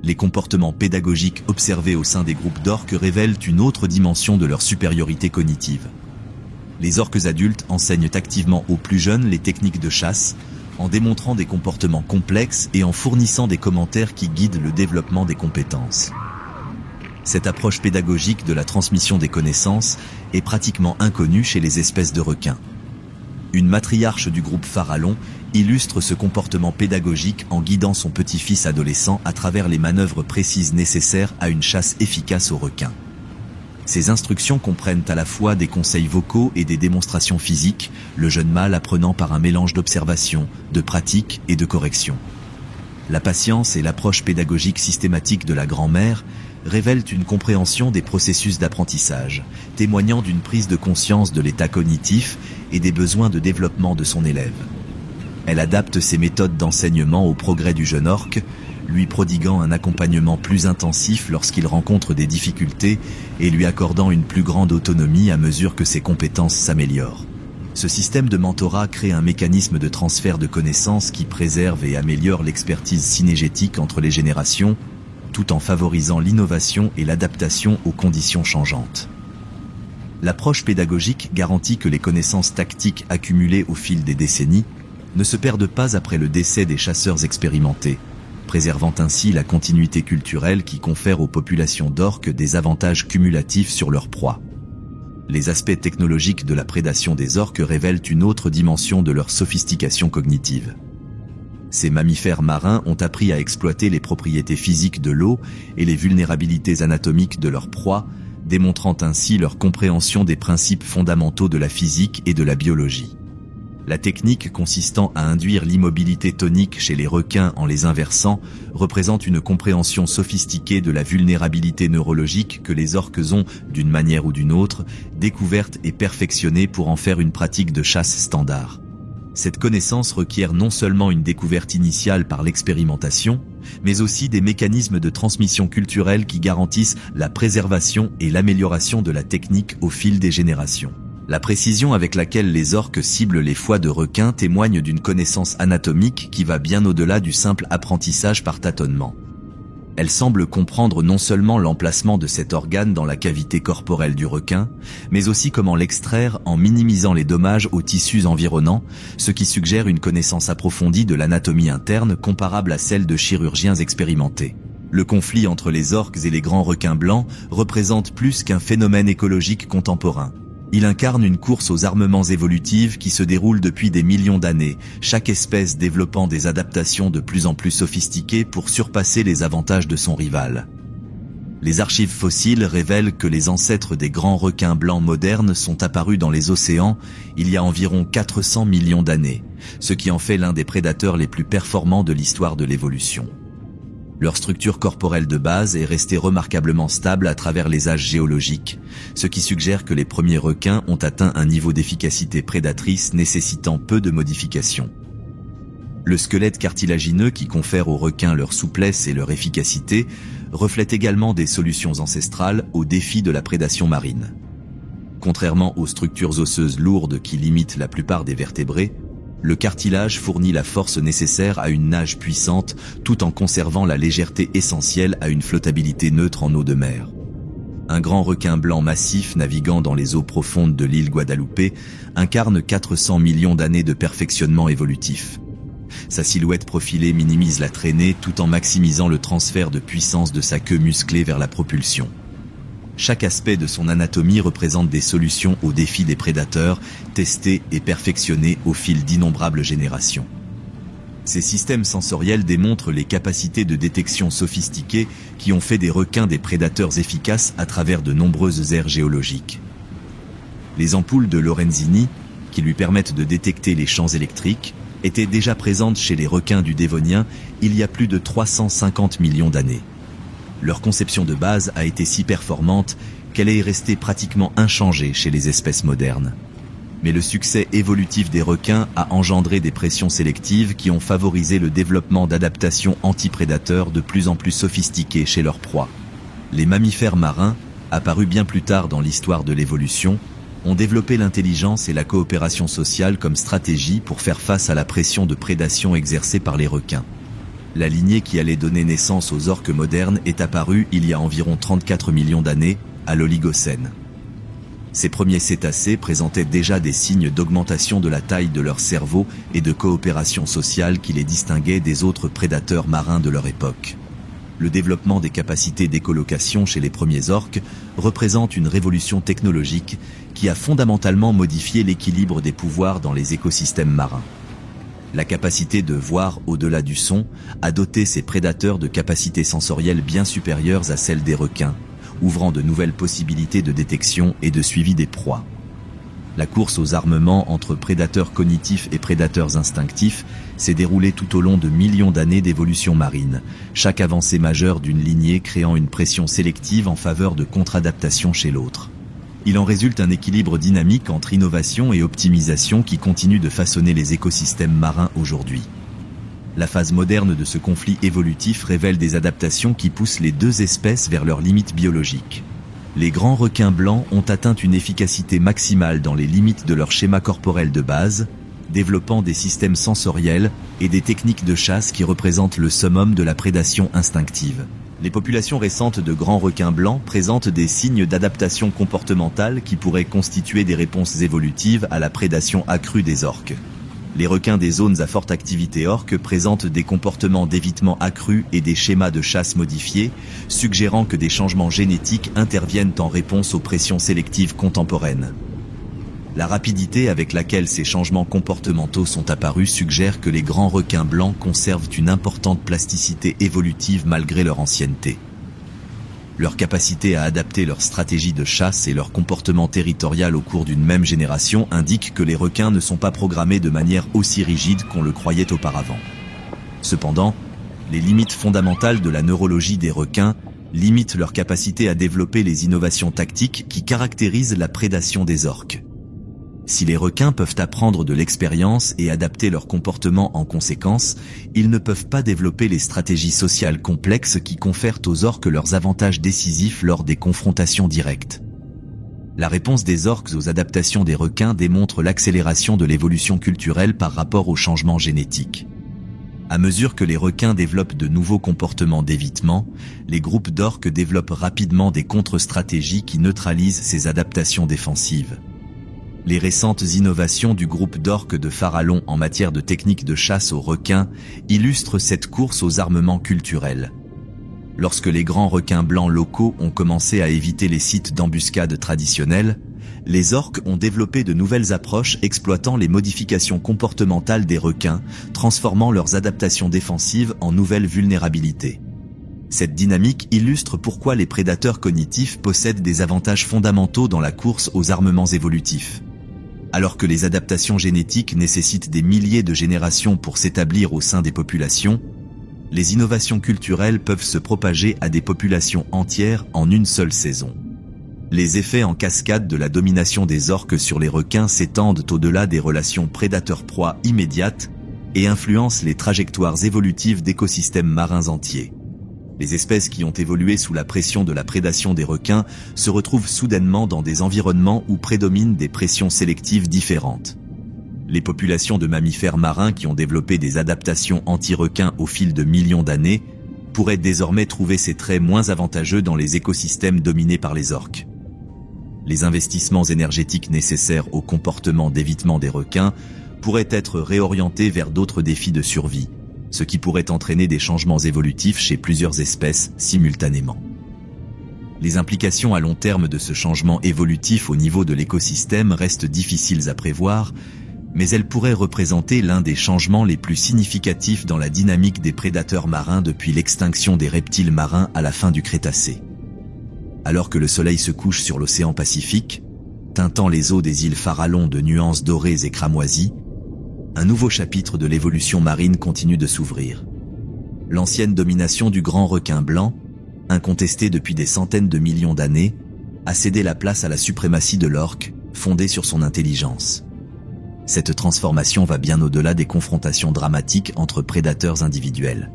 Les comportements pédagogiques observés au sein des groupes d'orques révèlent une autre dimension de leur supériorité cognitive. Les orques adultes enseignent activement aux plus jeunes les techniques de chasse, en démontrant des comportements complexes et en fournissant des commentaires qui guident le développement des compétences. Cette approche pédagogique de la transmission des connaissances est pratiquement inconnue chez les espèces de requins. Une matriarche du groupe Farallon illustre ce comportement pédagogique en guidant son petit-fils adolescent à travers les manœuvres précises nécessaires à une chasse efficace aux requins. Ces instructions comprennent à la fois des conseils vocaux et des démonstrations physiques, le jeune mâle apprenant par un mélange d'observation, de pratique et de correction. La patience et l'approche pédagogique systématique de la grand-mère révèlent une compréhension des processus d'apprentissage, témoignant d'une prise de conscience de l'état cognitif et des besoins de développement de son élève. Elle adapte ses méthodes d'enseignement au progrès du jeune orque, lui prodiguant un accompagnement plus intensif lorsqu'il rencontre des difficultés et lui accordant une plus grande autonomie à mesure que ses compétences s'améliorent. Ce système de mentorat crée un mécanisme de transfert de connaissances qui préserve et améliore l'expertise synégétique entre les générations, tout en favorisant l'innovation et l'adaptation aux conditions changeantes. L'approche pédagogique garantit que les connaissances tactiques accumulées au fil des décennies ne se perdent pas après le décès des chasseurs expérimentés, préservant ainsi la continuité culturelle qui confère aux populations d'orques des avantages cumulatifs sur leur proie. Les aspects technologiques de la prédation des orques révèlent une autre dimension de leur sophistication cognitive. Ces mammifères marins ont appris à exploiter les propriétés physiques de l'eau et les vulnérabilités anatomiques de leur proie, démontrant ainsi leur compréhension des principes fondamentaux de la physique et de la biologie. La technique consistant à induire l'immobilité tonique chez les requins en les inversant représente une compréhension sophistiquée de la vulnérabilité neurologique que les orques ont, d'une manière ou d'une autre, découverte et perfectionnée pour en faire une pratique de chasse standard. Cette connaissance requiert non seulement une découverte initiale par l'expérimentation, mais aussi des mécanismes de transmission culturelle qui garantissent la préservation et l'amélioration de la technique au fil des générations. La précision avec laquelle les orques ciblent les foies de requins témoigne d'une connaissance anatomique qui va bien au-delà du simple apprentissage par tâtonnement. Elle semble comprendre non seulement l'emplacement de cet organe dans la cavité corporelle du requin, mais aussi comment l'extraire en minimisant les dommages aux tissus environnants, ce qui suggère une connaissance approfondie de l'anatomie interne comparable à celle de chirurgiens expérimentés. Le conflit entre les orques et les grands requins blancs représente plus qu'un phénomène écologique contemporain. Il incarne une course aux armements évolutifs qui se déroule depuis des millions d'années, chaque espèce développant des adaptations de plus en plus sophistiquées pour surpasser les avantages de son rival. Les archives fossiles révèlent que les ancêtres des grands requins blancs modernes sont apparus dans les océans il y a environ 400 millions d'années, ce qui en fait l'un des prédateurs les plus performants de l'histoire de l'évolution. Leur structure corporelle de base est restée remarquablement stable à travers les âges géologiques, ce qui suggère que les premiers requins ont atteint un niveau d'efficacité prédatrice nécessitant peu de modifications. Le squelette cartilagineux qui confère aux requins leur souplesse et leur efficacité reflète également des solutions ancestrales aux défis de la prédation marine. Contrairement aux structures osseuses lourdes qui limitent la plupart des vertébrés, le cartilage fournit la force nécessaire à une nage puissante tout en conservant la légèreté essentielle à une flottabilité neutre en eau de mer. Un grand requin blanc massif naviguant dans les eaux profondes de l'île Guadeloupe incarne 400 millions d'années de perfectionnement évolutif. Sa silhouette profilée minimise la traînée tout en maximisant le transfert de puissance de sa queue musclée vers la propulsion. Chaque aspect de son anatomie représente des solutions aux défis des prédateurs, testés et perfectionnés au fil d'innombrables générations. Ces systèmes sensoriels démontrent les capacités de détection sophistiquées qui ont fait des requins des prédateurs efficaces à travers de nombreuses ères géologiques. Les ampoules de Lorenzini, qui lui permettent de détecter les champs électriques, étaient déjà présentes chez les requins du Dévonien il y a plus de 350 millions d'années. Leur conception de base a été si performante qu'elle est restée pratiquement inchangée chez les espèces modernes. Mais le succès évolutif des requins a engendré des pressions sélectives qui ont favorisé le développement d'adaptations anti-prédateurs de plus en plus sophistiquées chez leurs proies. Les mammifères marins, apparus bien plus tard dans l'histoire de l'évolution, ont développé l'intelligence et la coopération sociale comme stratégie pour faire face à la pression de prédation exercée par les requins. La lignée qui allait donner naissance aux orques modernes est apparue il y a environ 34 millions d'années, à l'Oligocène. Ces premiers cétacés présentaient déjà des signes d'augmentation de la taille de leur cerveau et de coopération sociale qui les distinguaient des autres prédateurs marins de leur époque. Le développement des capacités d'écholocation chez les premiers orques représente une révolution technologique qui a fondamentalement modifié l'équilibre des pouvoirs dans les écosystèmes marins. La capacité de voir au-delà du son a doté ces prédateurs de capacités sensorielles bien supérieures à celles des requins, ouvrant de nouvelles possibilités de détection et de suivi des proies. La course aux armements entre prédateurs cognitifs et prédateurs instinctifs s'est déroulée tout au long de millions d'années d'évolution marine, chaque avancée majeure d'une lignée créant une pression sélective en faveur de contre-adaptation chez l'autre. Il en résulte un équilibre dynamique entre innovation et optimisation qui continue de façonner les écosystèmes marins aujourd'hui. La phase moderne de ce conflit évolutif révèle des adaptations qui poussent les deux espèces vers leurs limites biologiques. Les grands requins blancs ont atteint une efficacité maximale dans les limites de leur schéma corporel de base, développant des systèmes sensoriels et des techniques de chasse qui représentent le summum de la prédation instinctive. Les populations récentes de grands requins blancs présentent des signes d'adaptation comportementale qui pourraient constituer des réponses évolutives à la prédation accrue des orques. Les requins des zones à forte activité orque présentent des comportements d'évitement accrus et des schémas de chasse modifiés, suggérant que des changements génétiques interviennent en réponse aux pressions sélectives contemporaines. La rapidité avec laquelle ces changements comportementaux sont apparus suggère que les grands requins blancs conservent une importante plasticité évolutive malgré leur ancienneté. Leur capacité à adapter leur stratégie de chasse et leur comportement territorial au cours d'une même génération indiquent que les requins ne sont pas programmés de manière aussi rigide qu'on le croyait auparavant. Cependant, les limites fondamentales de la neurologie des requins limitent leur capacité à développer les innovations tactiques qui caractérisent la prédation des orques. Si les requins peuvent apprendre de l'expérience et adapter leur comportement en conséquence, ils ne peuvent pas développer les stratégies sociales complexes qui confèrent aux orques leurs avantages décisifs lors des confrontations directes. La réponse des orques aux adaptations des requins démontre l'accélération de l'évolution culturelle par rapport aux changements génétiques. À mesure que les requins développent de nouveaux comportements d'évitement, les groupes d'orques développent rapidement des contre-stratégies qui neutralisent ces adaptations défensives. Les récentes innovations du groupe d'orques de Farallon en matière de techniques de chasse aux requins illustrent cette course aux armements culturels. Lorsque les grands requins blancs locaux ont commencé à éviter les sites d'embuscade traditionnels, les orques ont développé de nouvelles approches exploitant les modifications comportementales des requins, transformant leurs adaptations défensives en nouvelles vulnérabilités. Cette dynamique illustre pourquoi les prédateurs cognitifs possèdent des avantages fondamentaux dans la course aux armements évolutifs. Alors que les adaptations génétiques nécessitent des milliers de générations pour s'établir au sein des populations, les innovations culturelles peuvent se propager à des populations entières en une seule saison. Les effets en cascade de la domination des orques sur les requins s'étendent au-delà des relations prédateur-proie immédiates et influencent les trajectoires évolutives d'écosystèmes marins entiers. Les espèces qui ont évolué sous la pression de la prédation des requins se retrouvent soudainement dans des environnements où prédominent des pressions sélectives différentes. Les populations de mammifères marins qui ont développé des adaptations anti-requins au fil de millions d'années pourraient désormais trouver ces traits moins avantageux dans les écosystèmes dominés par les orques. Les investissements énergétiques nécessaires au comportement d'évitement des requins pourraient être réorientés vers d'autres défis de survie, ce qui pourrait entraîner des changements évolutifs chez plusieurs espèces simultanément. Les implications à long terme de ce changement évolutif au niveau de l'écosystème restent difficiles à prévoir, mais elles pourraient représenter l'un des changements les plus significatifs dans la dynamique des prédateurs marins depuis l'extinction des reptiles marins à la fin du Crétacé. Alors que le soleil se couche sur l'océan Pacifique, teintant les eaux des îles Farallon de nuances dorées et cramoisies, un nouveau chapitre de l'évolution marine continue de s'ouvrir. L'ancienne domination du grand requin blanc, incontestée depuis des centaines de millions d'années, a cédé la place à la suprématie de l'orque, fondée sur son intelligence. Cette transformation va bien au-delà des confrontations dramatiques entre prédateurs individuels.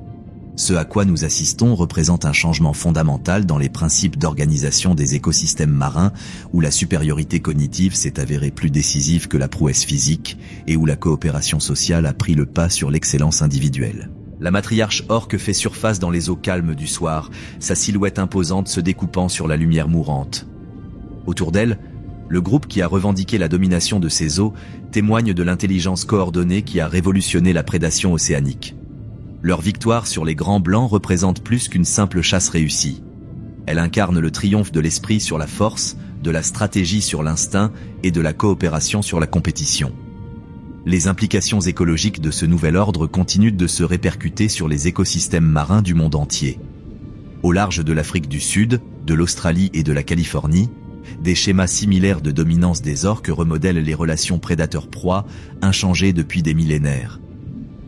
Ce à quoi nous assistons représente un changement fondamental dans les principes d'organisation des écosystèmes marins, où la supériorité cognitive s'est avérée plus décisive que la prouesse physique et où la coopération sociale a pris le pas sur l'excellence individuelle. La matriarche orque fait surface dans les eaux calmes du soir, sa silhouette imposante se découpant sur la lumière mourante. Autour d'elle, le groupe qui a revendiqué la domination de ces eaux témoigne de l'intelligence coordonnée qui a révolutionné la prédation océanique. Leur victoire sur les grands blancs représente plus qu'une simple chasse réussie. Elle incarne le triomphe de l'esprit sur la force, de la stratégie sur l'instinct et de la coopération sur la compétition. Les implications écologiques de ce nouvel ordre continuent de se répercuter sur les écosystèmes marins du monde entier. Au large de l'Afrique du Sud, de l'Australie et de la Californie, des schémas similaires de dominance des orques remodèlent les relations prédateur-proie, inchangées depuis des millénaires.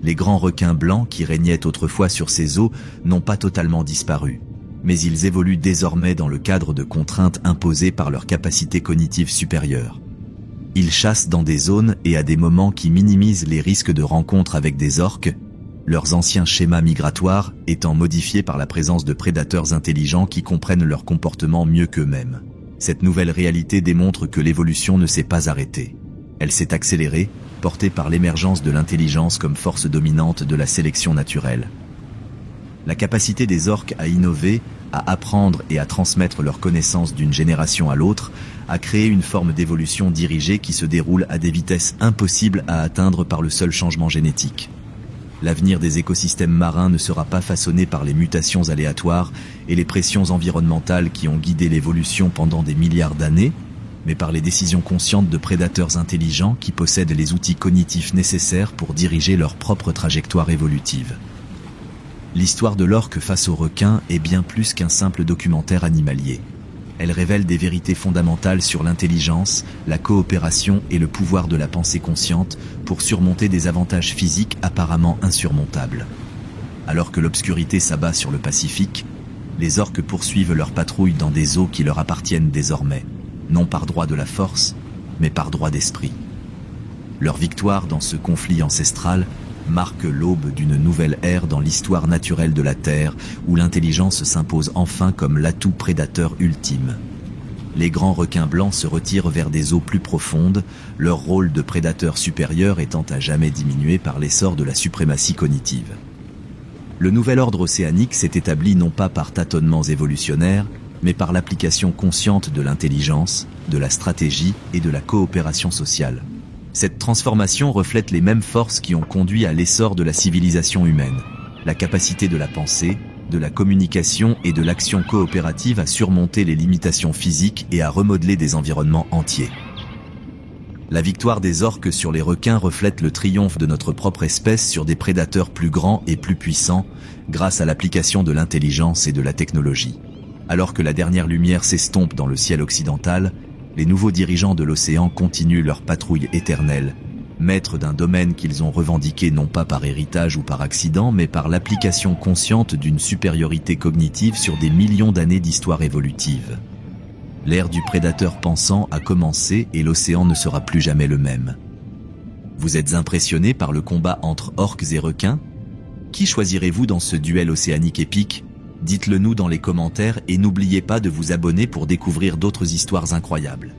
Les grands requins blancs qui régnaient autrefois sur ces eaux n'ont pas totalement disparu, mais ils évoluent désormais dans le cadre de contraintes imposées par leur capacité cognitive supérieure. Ils chassent dans des zones et à des moments qui minimisent les risques de rencontre avec des orques, leurs anciens schémas migratoires étant modifiés par la présence de prédateurs intelligents qui comprennent leur comportement mieux qu'eux-mêmes. Cette nouvelle réalité démontre que l'évolution ne s'est pas arrêtée. Elle s'est accélérée, portée par l'émergence de l'intelligence comme force dominante de la sélection naturelle. La capacité des orques à innover, à apprendre et à transmettre leurs connaissances d'une génération à l'autre a créé une forme d'évolution dirigée qui se déroule à des vitesses impossibles à atteindre par le seul changement génétique. L'avenir des écosystèmes marins ne sera pas façonné par les mutations aléatoires et les pressions environnementales qui ont guidé l'évolution pendant des milliards d'années, mais par les décisions conscientes de prédateurs intelligents qui possèdent les outils cognitifs nécessaires pour diriger leur propre trajectoire évolutive. L'histoire de l'orque face aux requins est bien plus qu'un simple documentaire animalier. Elle révèle des vérités fondamentales sur l'intelligence, la coopération et le pouvoir de la pensée consciente pour surmonter des avantages physiques apparemment insurmontables. Alors que l'obscurité s'abat sur le Pacifique, les orques poursuivent leur patrouille dans des eaux qui leur appartiennent désormais, non par droit de la force, mais par droit d'esprit. Leur victoire dans ce conflit ancestral marque l'aube d'une nouvelle ère dans l'histoire naturelle de la Terre, où l'intelligence s'impose enfin comme l'atout prédateur ultime. Les grands requins blancs se retirent vers des eaux plus profondes, leur rôle de prédateur supérieur étant à jamais diminué par l'essor de la suprématie cognitive. Le nouvel ordre océanique s'est établi non pas par tâtonnements évolutionnaires, mais par l'application consciente de l'intelligence, de la stratégie et de la coopération sociale. Cette transformation reflète les mêmes forces qui ont conduit à l'essor de la civilisation humaine. La capacité de la pensée, de la communication et de l'action coopérative à surmonter les limitations physiques et à remodeler des environnements entiers. La victoire des orques sur les requins reflète le triomphe de notre propre espèce sur des prédateurs plus grands et plus puissants, grâce à l'application de l'intelligence et de la technologie. Alors que la dernière lumière s'estompe dans le ciel occidental, les nouveaux dirigeants de l'océan continuent leur patrouille éternelle, maîtres d'un domaine qu'ils ont revendiqué non pas par héritage ou par accident, mais par l'application consciente d'une supériorité cognitive sur des millions d'années d'histoire évolutive. L'ère du prédateur pensant a commencé et l'océan ne sera plus jamais le même. Vous êtes impressionné par le combat entre orques et requins? Qui choisirez-vous dans ce duel océanique épique? Dites-le nous dans les commentaires et n'oubliez pas de vous abonner pour découvrir d'autres histoires incroyables.